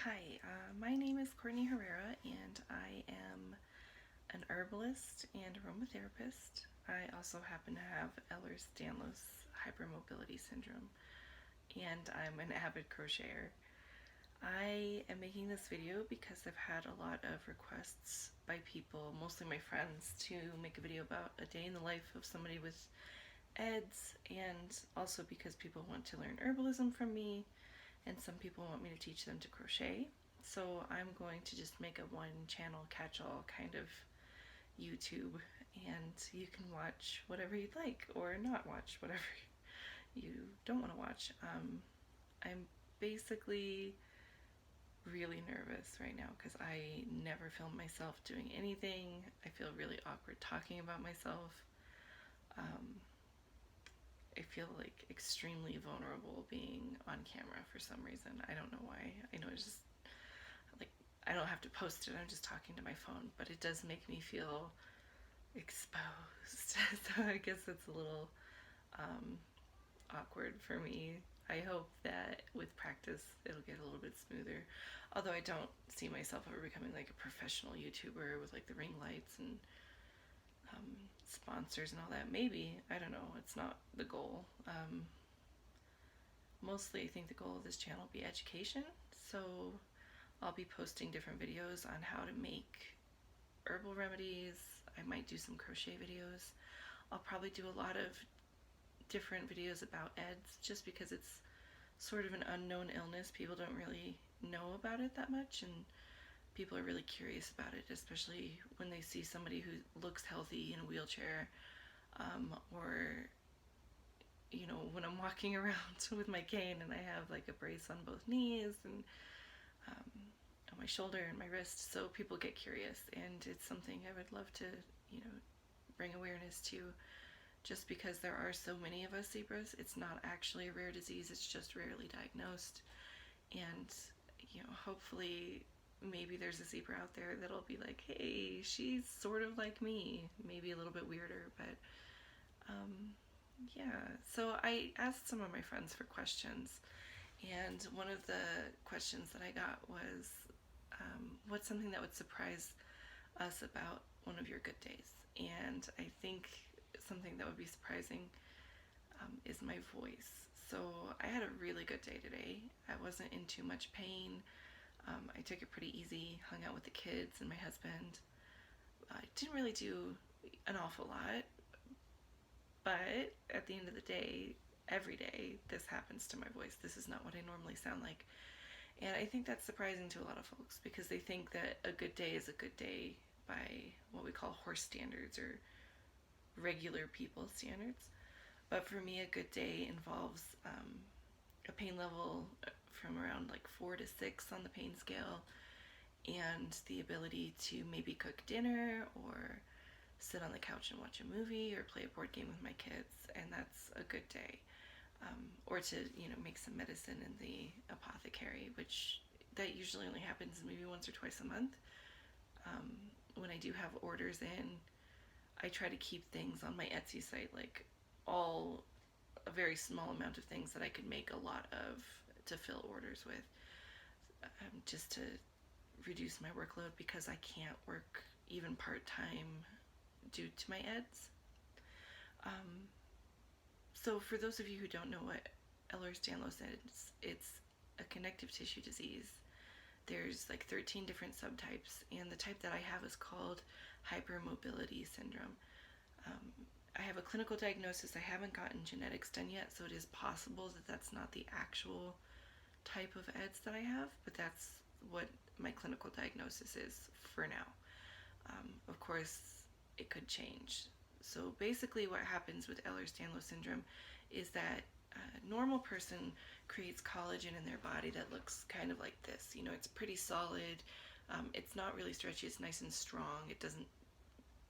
Hi, my name is Courtney Herrera, and I am an herbalist and aromatherapist. I also happen to have Ehlers Danlos Hypermobility Syndrome, and I'm an avid crocheter. I am making this video because I've had a lot of requests by people, mostly my friends, to make a video about a day in the life of somebody with EDS, and also because people want to learn herbalism from me, and some people want me to teach them to crochet. So I'm going to just make a one channel catch-all kind of YouTube, and you can watch whatever you'd like or not watch whatever you don't want to watch. I'm basically really nervous right now because I never film myself doing anything. I feel really awkward talking about myself. Um, I feel like extremely vulnerable being on camera for some reason. I don't know why. I know it's just like I don't have to post it. I'm just talking to my phone, but it does make me feel exposed. So I guess it's a little um, awkward for me. I hope that with practice it'll get a little bit smoother. Although I don't see myself ever becoming like a professional YouTuber with like the ring lights and sponsors and all that. Maybe, I don't know. It's not the goal. Mostly I think the goal of this channel will be education. So I'll be posting different videos on how to make herbal remedies. I might do some crochet videos. I'll probably do a lot of different videos about EDS just because it's sort of an unknown illness. People don't really know about it that much, and people are really curious about it, especially when they see somebody who looks healthy in a wheelchair, or when I'm walking around with my cane and I have like a brace on both knees and um, on my shoulder and my wrist. So people get curious, and it's something I would love to bring awareness to, just because there are so many of us zebras. It's not actually a rare disease, it's just rarely diagnosed. And hopefully maybe there's a zebra out there that'll be like, hey, she's sort of like me, maybe a little bit weirder, but yeah. So I asked some of my friends for questions, and one of the questions that I got was, what's something that would surprise us about one of your good days? And I think something that would be surprising is my voice. So I had a really good day today. I wasn't in too much pain. I took it pretty easy, hung out with the kids and my husband. I didn't really do an awful lot, but at the end of the day, every day, this happens to my voice. This is not what I normally sound like. And I think that's surprising to a lot of folks because they think that a good day is a good day by what we call horse standards or regular people standards. But for me, a good day involves a pain level from around like 4 to 6 on the pain scale, and the ability to maybe cook dinner or sit on the couch and watch a movie or play a board game with my kids, and that's a good day. Or to make some medicine in the apothecary, which that usually only happens maybe once or twice a month. When I do have orders in, I try to keep things on my Etsy site, like a very small amount of things that I could make a lot of to fill orders with, just to reduce my workload because I can't work even part-time due to my EDS. So for those of you who don't know what Ehlers Danlos is, it's a connective tissue disease. There's like 13 different subtypes, and the type that I have is called hypermobility syndrome. I have a clinical diagnosis. I haven't gotten genetics done yet, so it is possible that that's not the actual type of EDS that I have, but that's what my clinical diagnosis is for now. Of course, it could change. So basically what happens with Ehlers-Danlos syndrome is that a normal person creates collagen in their body that looks kind of like this. It's pretty solid. It's not really stretchy. It's nice and strong. It doesn't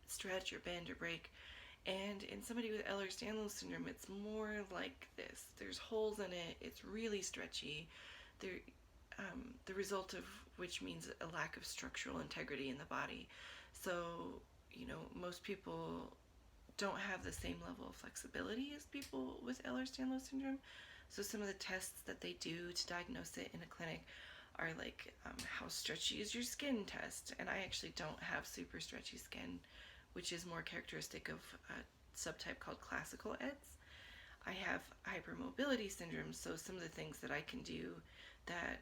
stretch or bend or break. And in somebody with Ehlers-Danlos syndrome, it's more like this. There's holes in it. It's really stretchy. The result of which means a lack of structural integrity in the body. So, most people don't have the same level of flexibility as people with Ehlers-Danlos syndrome. So some of the tests that they do to diagnose it in a clinic are like how stretchy is your skin test. And I actually don't have super stretchy skin, which is more characteristic of a subtype called classical EDS. I have hypermobility syndrome, so some of the things that I can do that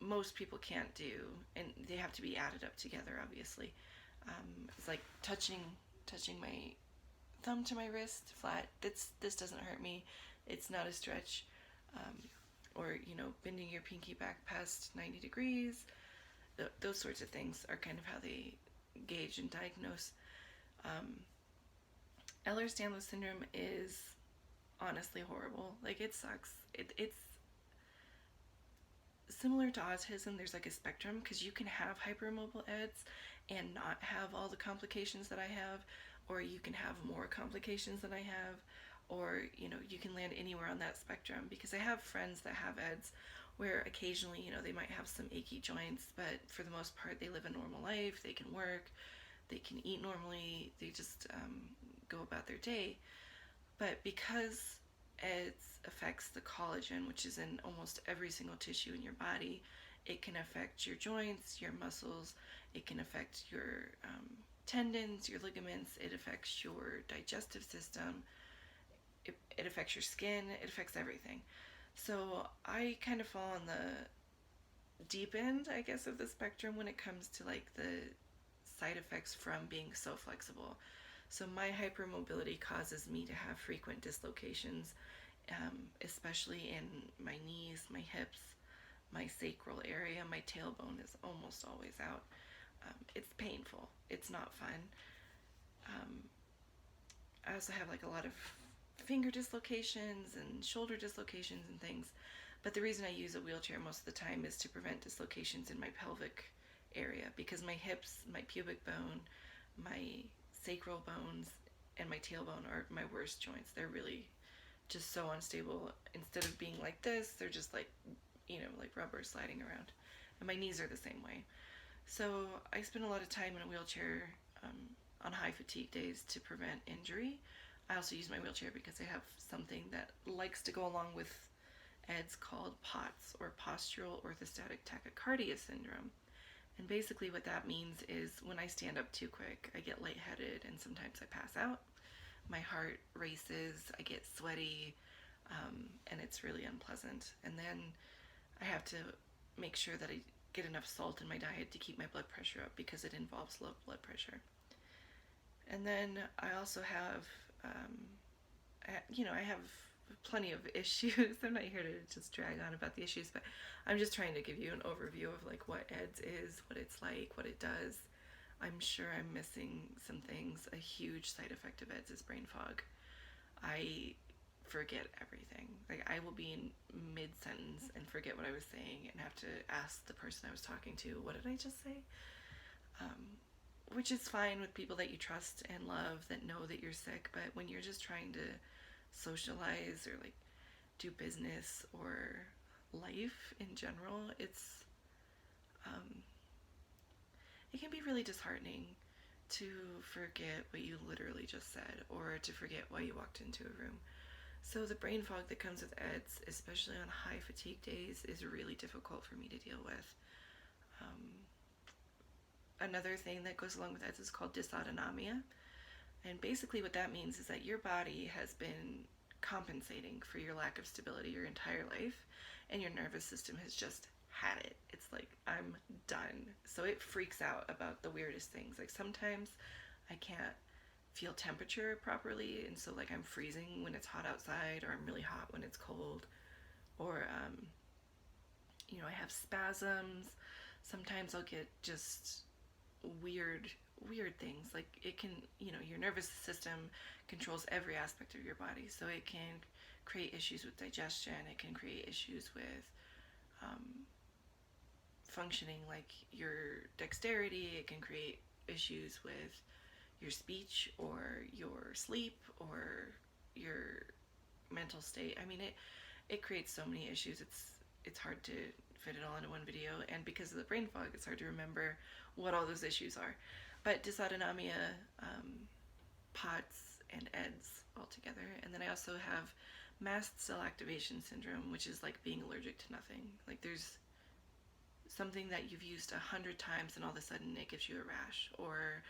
most people can't do, and they have to be added up together, obviously. It's like touching my thumb to my wrist flat. This doesn't hurt me. It's not a stretch. Um, or bending your pinky back past 90 degrees. Those sorts of things are kind of how they gauge and diagnose. Um, Ehlers Danlos Syndrome is honestly horrible. Like, it sucks. It's similar to autism. There's like a spectrum, because you can have hypermobile EDS and not have all the complications that I have, or you can have more complications than I have, or you can land anywhere on that spectrum. Because I have friends that have EDS where occasionally they might have some achy joints, but for the most part they live a normal life, they can work, they can eat normally, they just go about their day. But because it affects the collagen, which is in almost every single tissue in your body, it can affect your joints, your muscles, it can affect your tendons, your ligaments, it affects your digestive system, it affects your skin, it affects everything. So I kind of fall on the deep end, I guess, of the spectrum when it comes to like the side effects from being so flexible. So my hypermobility causes me to have frequent dislocations, especially in my knees, my hips, my sacral area. My tailbone is almost always out. It's painful. It's not fun. Um, I also have like a lot of finger dislocations and shoulder dislocations and things. But the reason I use a wheelchair most of the time is to prevent dislocations in my pelvic area, because my hips, my pubic bone, my sacral bones, and my tailbone are my worst joints. They're really just so unstable. Instead of being like this, they're just like, like rubber sliding around. And my knees are the same way. So I spend a lot of time in a wheelchair on high fatigue days to prevent injury. I also use my wheelchair because I have something that likes to go along with EDS called POTS, or postural orthostatic tachycardia syndrome. And basically what that means is when I stand up too quick, I get lightheaded and sometimes I pass out. My heart races, I get sweaty, and it's really unpleasant. And then I have to make sure that I get enough salt in my diet to keep my blood pressure up, because it involves low blood pressure. And then I also have, I have plenty of issues. I'm not here to just drag on about the issues, but I'm just trying to give you an overview of like what EDS is, what it's like, what it does. I'm sure I'm missing some things. A huge side effect of EDS is brain fog. I forget everything. Like, I will be in mid-sentence and forget what I was saying and have to ask the person I was talking to, what did I just say? Which is fine with people that you trust and love that know that you're sick, but when you're just trying to socialize or like do business or life in general, it can be really disheartening to forget what you literally just said, or to forget why you walked into a room. So the brain fog that comes with EDS, especially on high fatigue days, is really difficult for me to deal with. Another thing that goes along with EDS is called dysautonomia. And basically what that means is that your body has been compensating for your lack of stability your entire life, and your nervous system has just had it. It's like, I'm done. So it freaks out about the weirdest things. Like, sometimes I can't feel temperature properly, and so like I'm freezing when it's hot outside, or I'm really hot when it's cold, or I have spasms. Sometimes I'll get just weird things. Like, it can, your nervous system controls every aspect of your body, so it can create issues with digestion, it can create issues with functioning, like your dexterity, it can create issues with your speech or your sleep or your mental state. I mean, it creates so many issues. It's hard to fit it all into one video, and because of the brain fog, it's hard to remember what all those issues are. But dysautonomia, POTS, and EDS all together. And then I also have mast cell activation syndrome, which is like being allergic to nothing. Like, there's something that you've used 100 times and all of a sudden it gives you a rash, or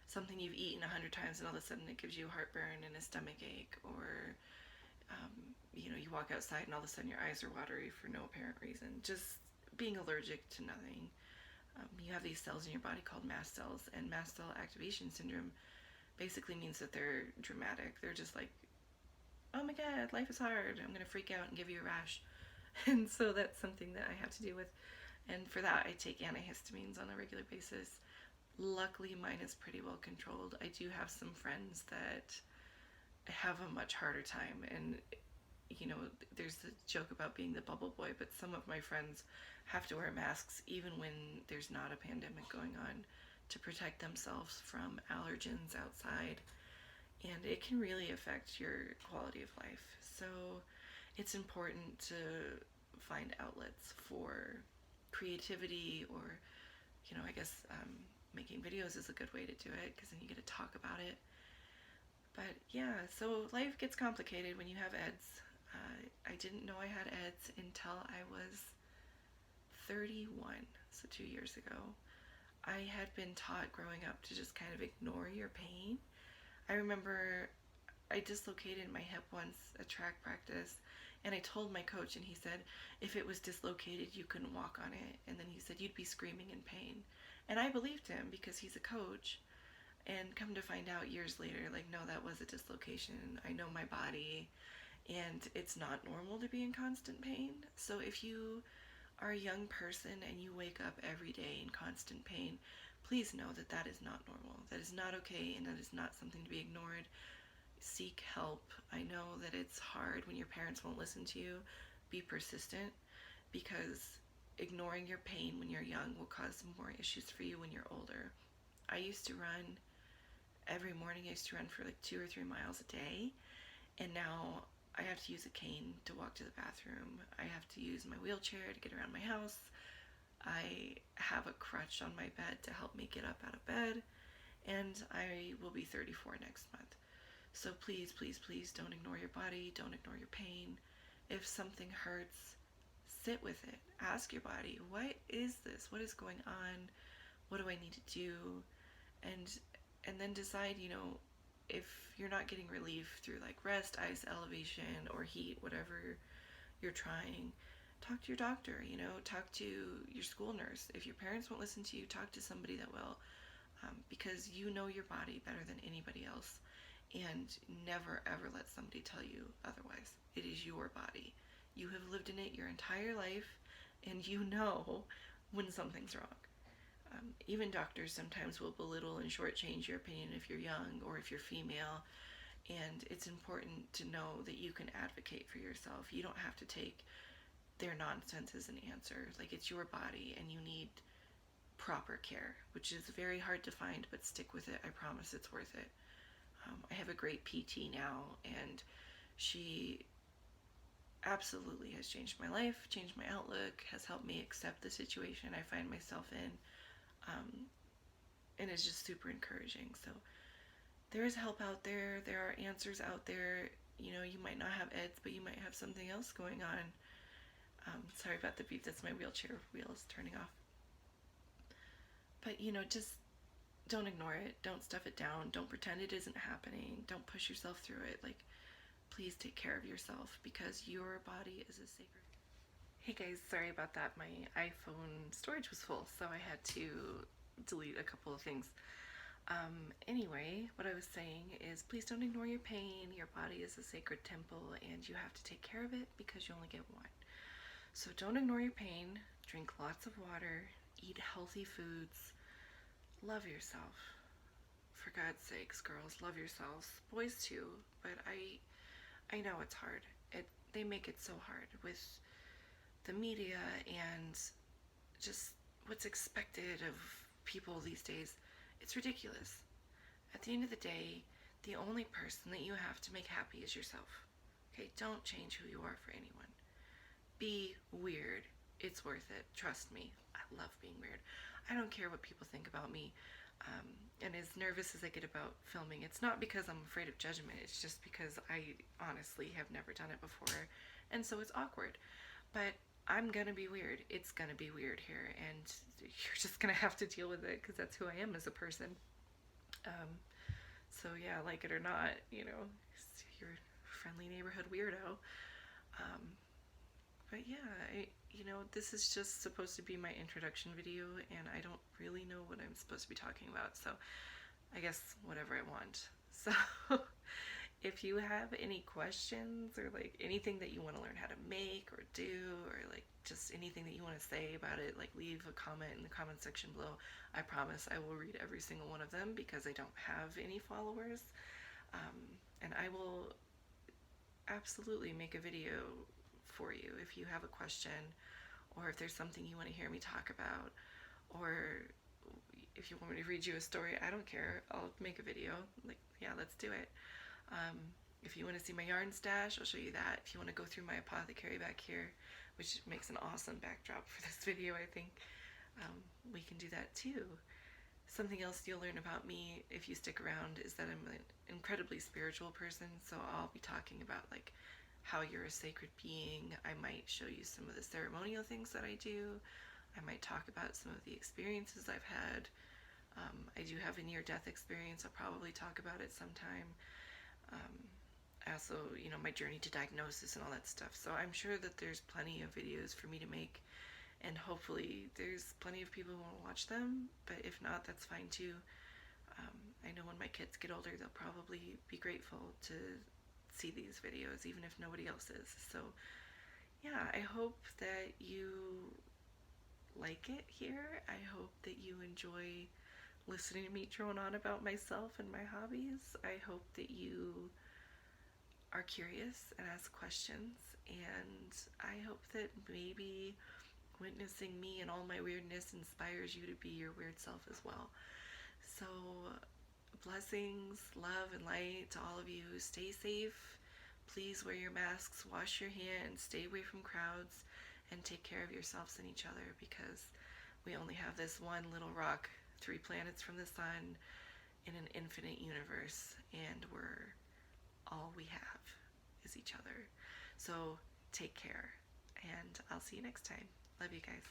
something you've eaten 100 times and all of a sudden it gives you heartburn and a stomach ache, or you walk outside and all of a sudden your eyes are watery for no apparent reason. Just being allergic to nothing. You have these cells in your body called mast cells, and mast cell activation syndrome basically means that they're dramatic. They're just like, oh my god, life is hard, I'm going to freak out and give you a rash. And so that's something that I have to deal with. And for that, I take antihistamines on a regular basis. Luckily, mine is pretty well controlled. I do have some friends that have a much harder time. And, there's a joke about being the bubble boy, but some of my friends have to wear masks even when there's not a pandemic going on to protect themselves from allergens outside. And it can really affect your quality of life. So it's important to find outlets for creativity, or I guess making videos is a good way to do it, because then you get to talk about it. But yeah, so life gets complicated when you have EDS. I didn't know I had EDS until I was 31, so 2 years ago. I had been taught growing up to just kind of ignore your pain. I remember I dislocated my hip once at track practice, and I told my coach, and he said, if it was dislocated, you couldn't walk on it. And then he said, you'd be screaming in pain. And I believed him because he's a coach. And come to find out years later, like, no, that was a dislocation. I know my body, and it's not normal to be in constant pain. So if you are a young person and you wake up every day in constant pain, please know that that is not normal. That is not okay, and that is not something to be ignored. Seek help. I know that it's hard when your parents won't listen to you. Be persistent, because ignoring your pain when you're young will cause more issues for you when you're older. I used to run every morning. I used to run for like 2 or 3 miles a day, and now I have to use a cane to walk to the bathroom. I have to use my wheelchair to get around my house. I have a crutch on my bed to help me get up out of bed, and I will be 34 next month. So please, please, please don't ignore your body. Don't ignore your pain. If something hurts, sit with it. Ask your body, what is this? What is going on? What do I need to do? And then decide, if you're not getting relief through like rest, ice, elevation, or heat, whatever you're trying, talk to your doctor, talk to your school nurse. If your parents won't listen to you, talk to somebody that will, because you know your body better than anybody else. And never ever let somebody tell you otherwise. It is your body. You have lived in it your entire life, and you know when something's wrong. Even doctors sometimes will belittle and shortchange your opinion if you're young or if you're female, and it's important to know that you can advocate for yourself. You don't have to take their nonsense as an answer. Like, it's your body, and you need proper care, which is very hard to find, but stick with it. I promise it's worth it. I have a great PT now, and she absolutely has changed my life, changed my outlook, has helped me accept the situation I find myself in, and is just super encouraging. So there is help out there. There are answers out there. You might not have EDS, but you might have something else going on. Sorry about the beep. That's my wheelchair wheels turning off. But, just don't ignore it. Don't stuff it down. Don't pretend it isn't happening. Don't push yourself through it. Like, please take care of yourself, because your body is a sacred. Hey guys, sorry about that. My iPhone storage was full, so I had to delete a couple of things. Anyway, what I was saying is, please don't ignore your pain. Your body is a sacred temple, and you have to take care of it, because you only get one. So don't ignore your pain. Drink lots of water. Eat healthy foods. Love yourself. For God's sakes, girls, love yourselves. Boys too, but I know it's hard. They make it so hard with the media and just what's expected of people these days. It's ridiculous. At the end of the day, the only person that you have to make happy is yourself. Okay, don't change who you are for anyone. Be weird. It's worth it. Trust me. I love being weird. I don't care what people think about me. And as nervous as I get about filming, it's not because I'm afraid of judgment. It's just because I honestly have never done it before. And so it's awkward. But I'm gonna be weird. It's gonna be weird here, and you're just gonna have to deal with it because that's who I am as a person. Um, so yeah, like it or not, you're a friendly neighborhood weirdo. Um, but yeah, this is just supposed to be my introduction video, and I don't really know what I'm supposed to be talking about. So I guess whatever I want. So if you have any questions or like anything that you want to learn how to make or do, or like just anything that you want to say about it, like leave a comment in the comment section below. I promise I will read every single one of them because I don't have any followers. um, and I will absolutely make a video for you if you have a question, or if there's something you want to hear me talk about, or if you want me to read you a story. I don't care, I'll make a video. Like, yeah, let's do it. um, if you want to see my yarn stash, I'll show you that. If you want to go through my apothecary back here, which makes an awesome backdrop for this video, I think, we can do that too. Something else you'll learn about me if you stick around is that I'm an incredibly spiritual person, so I'll be talking about like how you're a sacred being. I might show you some of the ceremonial things that I do. I might talk about some of the experiences I've had. I do have a near-death experience. I'll probably talk about it sometime. Also, my journey to diagnosis and all that stuff. So I'm sure that there's plenty of videos for me to make, and hopefully there's plenty of people who want to watch them, but if not, that's fine too. I know when my kids get older, they'll probably be grateful to see these videos, even if nobody else is. So yeah, I hope that you like it here. I hope that you enjoy listening to me drone on about myself and my hobbies. I hope that you are curious and ask questions, and I hope that maybe witnessing me and all my weirdness inspires you to be your weird self as well. So, blessings, love, and light to all of you. Stay safe. Please wear your masks, wash your hands, stay away from crowds, and take care of yourselves and each other, because we only have this one little rock, 3 planets from the sun, in an infinite universe, and we're all we have is each other. So take care, and I'll see you next time. Love you guys.